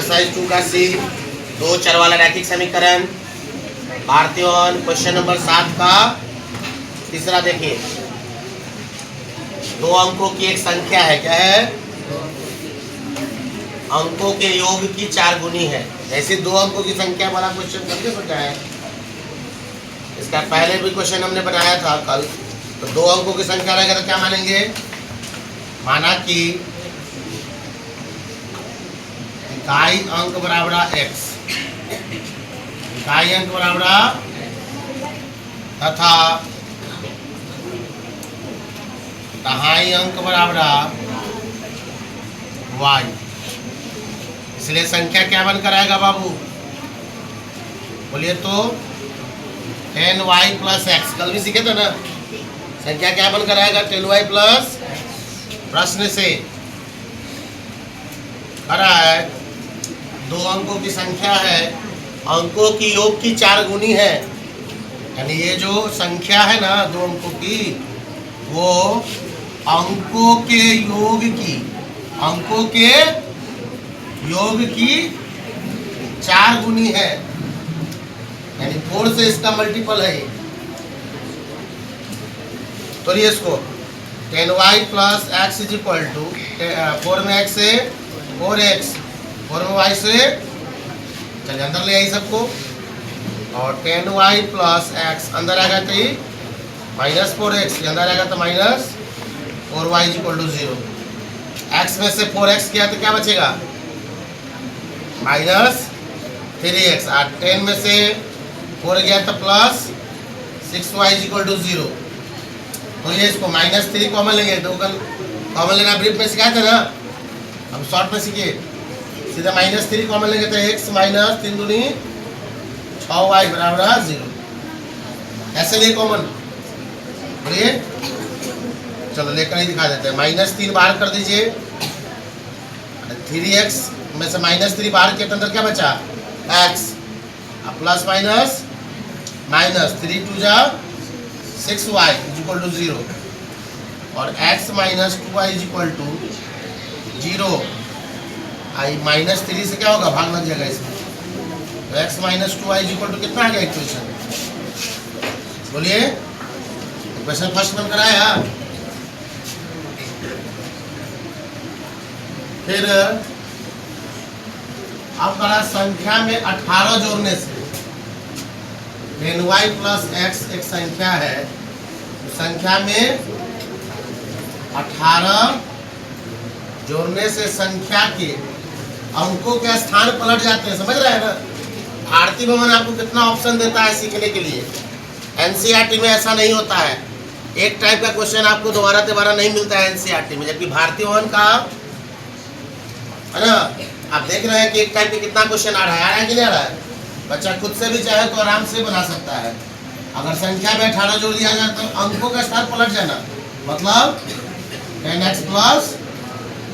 Exercise 2 का सी, दो चर वाला रैखिक समीकरण। भारतीय क्वेश्चन नंबर 7 का तीसरा देखिए, दो अंकों की एक संख्या है, क्या है? अंकों के योग की 4 गुनी है। ऐसे दो अंकों की संख्या वाला क्वेश्चन करके सोचा है। इसका पहले भी क्वेश्चन हमने बनाया था कल। तो दो अंकों की संख्या रहेगा तो क्या मानेंगे? माना कि इकाई अंक बराबर x, इकाई अंक बराबर तथा दहाई अंक बराबर y। इसलिए संख्या क्या बनकर आएगा बाबू? बोलिए तो 10y प्लस x। कल भी सीखे थे ना, संख्या क्या बनकर आएगा? 10y प्लस, प्रश्न से आ रहा है दो अंकों की संख्या है, अंकों की योग की 4 गुनी है। यानी ये जो संख्या है ना दो अंकों की, वो अंकों के योग की, अंकों के योग की 4 गुनी है। यानी 4 से इसका मल्टीपल है। तो ये इसको 10y plus X is equal to 4 में x से 4x, 4 में y से, चलिए अंदर ले आई सबको, और 10y प्लस एक्स अंदर आएगा तो ये माइनस 4x, अंदर आएगा तो minus 4y is equal to 0। x में से 4x किया तो क्या बचेगा? Minus 3x। और 10 में से 4 गया तो plus 6y is equal to 0। तो ये इसको माइनस 3 कॉमन लेंगे, तो कल कॉमन लेना ब्रीफ में सिखाया था ना, अब शॉर्ट में सीखिए। सीधा माइनस 3 कॉमन लेंगे तो x माइनस 3 दूनी 6y बराबर 0। ऐसे लिए कॉमन, बोलिए। चलो लेकर ही दिखा देते हैं। माइनस 3 बाहर कर दीजिए, 3x में से माइनस 3 बाहर किया तो अंदर क्या बचा? x। अब प्लस माइनस माइनस 3 2 जा 6y इज इक्वल टू 0, और x minus 2y is equal to 0। I minus 3 से क्या होगा? भाग लग जाएगा इसमें। तो x minus 2y is equal to कितना आ गया इक्वेशन? बोलिए, इक्वेशन फर्स्ट बन कराया। फिर अब करा संख्या में 18 जोड़ने से। 10y प्लस x एक संख्या है, संख्या में 18 जोड़ने से संख्या के अंकों के स्थान पलट जाते हैं। समझ रहे हैं ना? भारतीय भवन आपको कितना ऑप्शन देता है सीखने के लिए। एनसीईआरटी में ऐसा नहीं होता है। एक टाइप का क्वेश्चन आपको दोबारा नहीं मिलता है एनसीईआरटी में, जबकि भारतीय भवन का है ना, आप देख रहे हैं कि एक टाइप के कितना क्वेश्चन आ रहा है कि नहीं आ रहा है। बच्चा खुद से भी चाहे तो आराम से बना सकता है। अगर संख्या में 18 जोड़ दिया जाए तो अंकों का स्थान पलट जाना, मतलब 10x प्लस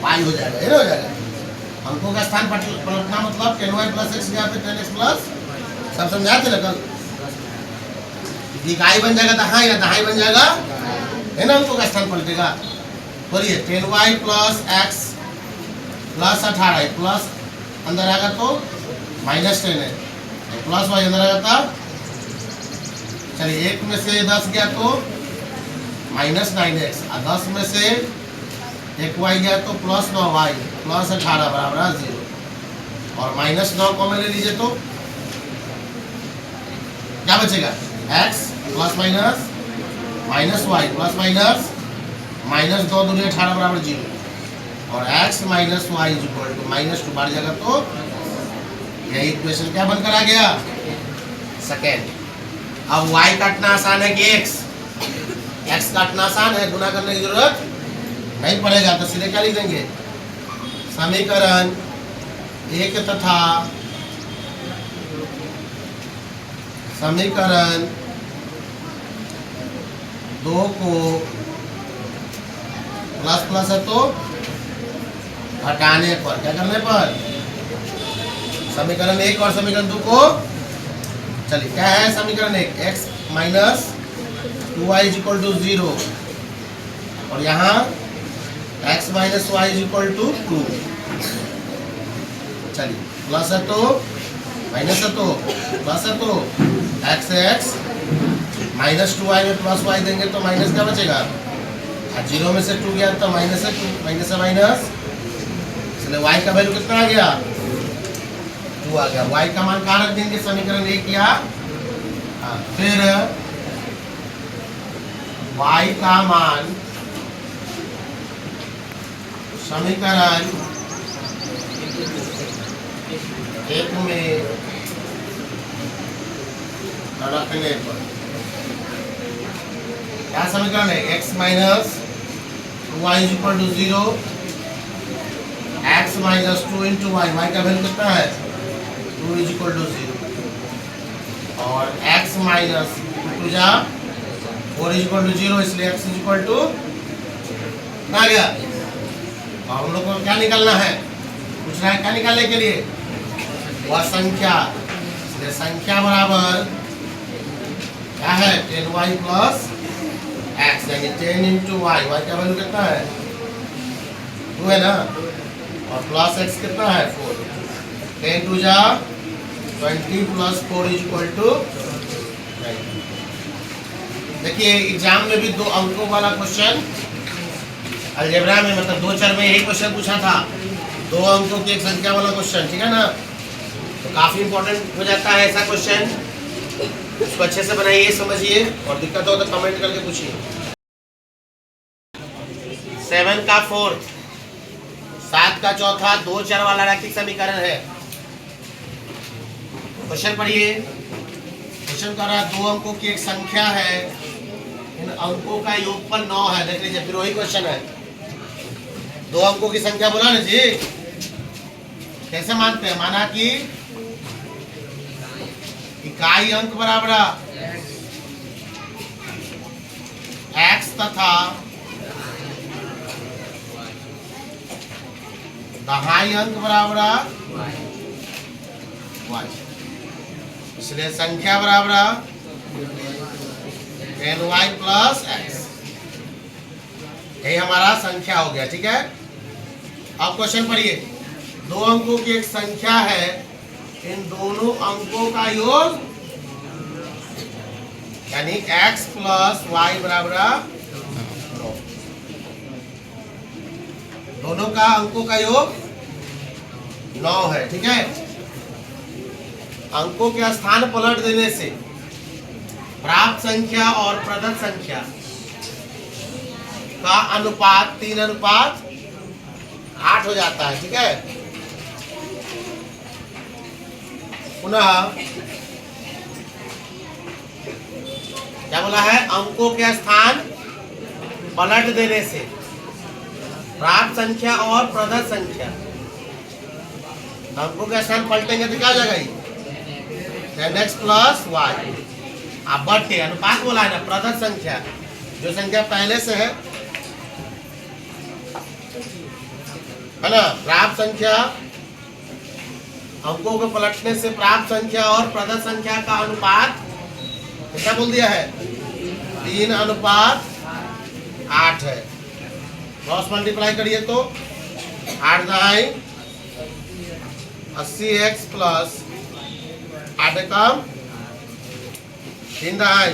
y हो जाएगा, ये हो जाएगा। अंकों का स्थान पलटना मतलब 10y प्लस x यहाँ पे 10x प्लस, सब समझाते थे ना कल। इकाई बन जाएगा दहाई, या दहाई बन जाएगा है ना, अंकों का स्थान पलटेगा। बोलिए 10y plus x plus 18, plus अंदर आएगा तो माइनस 10 है, प्लस y अंदर आएगा था। चलिए 1 में से 10 गया तो माइनस 9x, और 10 में से 1y गया तो प्लस 9y, प्लस 18 बराबर 0, और माइनस 9 कॉमन ले लीजिए तो क्या बचेगा? x plus minus minus y plus minus minus 2 दूनी 18 बराबर 0, और x minus Y is equal to minus 2 बाहर जाएगा तो यही इक्वेशन क्या बनकर आ गया? सेकेंड। अब y काटना आसान है कि x काटना आसान है, गुना करने की जरूरत नहीं पड़ेगा। तो सीधे क्या लिख देंगे? समीकरण 1 तथा समीकरण 2 को प्लस प्लस है तो हटाने पर, क्या करने पर? समीकरण 1 और समीकरण 2 को, चलिए क्या है समीकरण 1? x minus 2y is equal to 0, और यहाँ x minus Y is equal to 2। चलिए प्लस है तो माइनस है तो प्लस है तो एक्स है एक्स, माइनस 2y में प्लस y देंगे तो माइनस क्या बचेगा, और 0 में से 2 गया तो माइनस है 2, माइनस है माइनस, इसलिए y का वैल्यू कितना आ गया, 2 आ गया। y का मान कहाँ रख देंगे, समीकरण 1 या फिर y का मान समीकरण 1 में रखने पर क्या समीकरण है, x minus 2y is equal to 0, x minus 2 into Y, Y का वैल्यू कितना है 2 इज इक्वल टू 0, और x माइनस 2 जा 4 इज इक्वल टू 0, इसलिए x इज इक्वल टू ना गया। और हम लोग को क्या निकालना है, पूछ रहा है क्या निकालने के लिए, वह संख्या, इसलिए संख्या बराबर क्या है 10y प्लस x, यानी 10 इंटू वाई, वाई का वैल्यू कितना है 2 है ना, और प्लस x कितना है 4, 10 टू जा 20 प्लस 4 इज इक्वल टू 9। देखिए एग्जाम में भी 2 अंकों वाला क्वेश्चन अलजेब्रा में, मतलब 2 चर में यही क्वेश्चन पूछा था, 2 अंकों की एक संख्या वाला क्वेश्चन, ठीक है ना, तो काफी इंपॉर्टेंट हो जाता है ऐसा क्वेश्चन, उसको अच्छे से बनाइए, समझिए, और दिक्कत हो तो कमेंट करके पूछिए। 7 का फोर्थ, 7 का चौथा 2 चर वाला रैखिक समीकरण है। क्वेश्चन पढ़िए, क्वेश्चन कर रहा है 2 अंकों की एक संख्या है, इन अंकों का योगफल 9 है। देख लीजिए फिर वही क्वेश्चन है, 2 अंकों की संख्या बोला ना जी, कैसे मानते हैं, माना कि इकाई अंक बराबर x तथा दहाई अंक बराबर y, इसलिए संख्या बराबर ny प्लस x, यही हमारा संख्या हो गया, ठीक है। अब क्वेश्चन पढ़िए, 2 अंकों की एक संख्या है, इन दोनों अंकों का योग यानी x प्लस वाई बराबर 9, दोनों का अंकों का योग 9 है, ठीक है। अंकों के स्थान पलट देने से प्राप्त संख्या और प्रदत्त संख्या का अनुपात 3:8 हो जाता है, ठीक है। पुनः क्या बोला है, अंकों के स्थान पलट देने से प्राप्त संख्या और प्रदत्त संख्या, अंकों के स्थान पलटेंगे तो क्या हो जाएगा, x प्लस वाई, आप बटे अनुपात बोला है ना, प्रदत्त संख्या जो संख्या पहले से है ना, प्राप्त संख्या, अंकों को पलटने से प्राप्त संख्या और प्रदत्त संख्या का अनुपात क्या बोल दिया है 3:8 है। क्रॉस मल्टीप्लाई करिए तो 8 दहाई 80x प्लस 8 कम 3 दहाई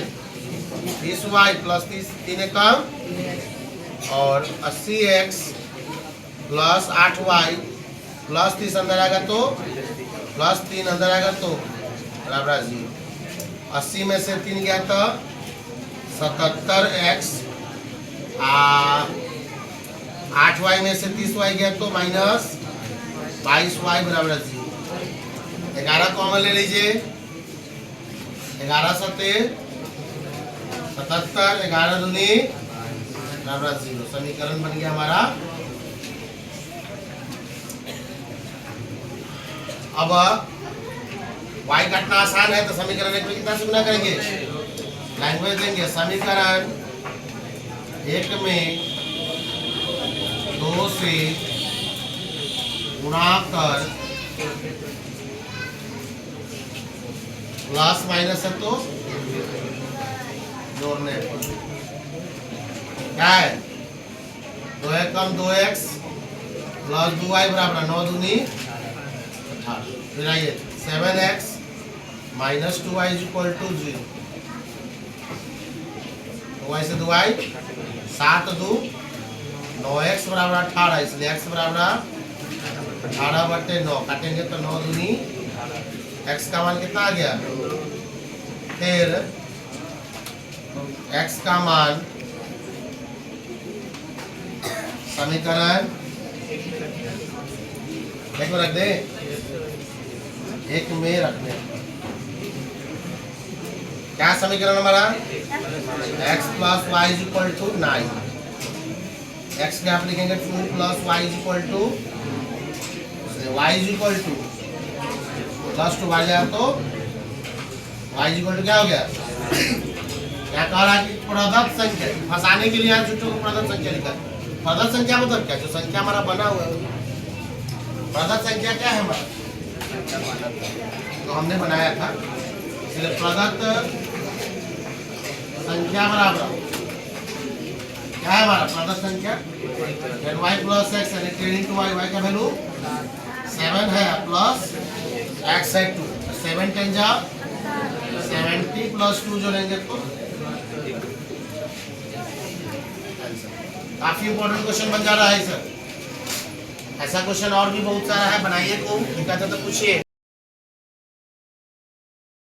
30y प्लस 3 कम, और 80x प्लस 8y प्लस 30 अंदर आएगा तो प्लस 3 अंदर आएगा तो बराबर 0, 80 में से 3 गया तो 77x, 8y में से 30y गया तो माइनस 22y बराबर 0। 11 कॉमन ले लीजिए, 11 सते 77, 11 दूनी बराबर 0, समीकरण बन गया हमारा। अब y काटना आसान है तो समीकरण 1 में कितना से गुना करेंगे, लैंग्वेज देंगे, समीकरण 1 में 2 से गुणा कर प्लस माइनस है तो जोड़ने पर क्या है, 2 कम 2x प्लस 2y बराबर 9 दूनी फिर आइए 7x minus 2y is equal to 0। 2y से 2y 7 2 9x बराबर 18, इसलिए x बराबर 18/9 काटेंगे तो 9 दूनी x का मान कितना आ गया। फिर x का मान समीकरण एक में रख दे, एक में रखने। क्या समीकरण हमारा x plus Y is equal to 9। x में आप लिखेंगे 2 plus Y is equal to y is equal to plus 2 बाहर जाए तो y इज इक्वल टू क्या हो गया। क्या कह रहा है कि प्रदत्त संख्या, फंसाने के लिए यहाँ झूठों को प्रदत्त संख्या लिखा। प्रदत्त संख्या मतलब क्या, जो संख्या हमारा बना हुआ है। प्रदत्त संख्या क्या है हमारा, तो हमने बनाया था, इसलिए प्रदत्त संख्या बराबर क्या है हमारा प्रदत्त संख्या y प्लस एक्स यानी 10 into y, y का वैल्यू 7 है प्लस x है 2, 7 10 जा 70 प्लस 2 जो लेंगे तो काफी इंपॉर्टेंट क्वेश्चन बन जा रहा है सर। ऐसा क्वेश्चन और भी बहुत सारा है, बनाइए को दिक्कत है तो पूछिए।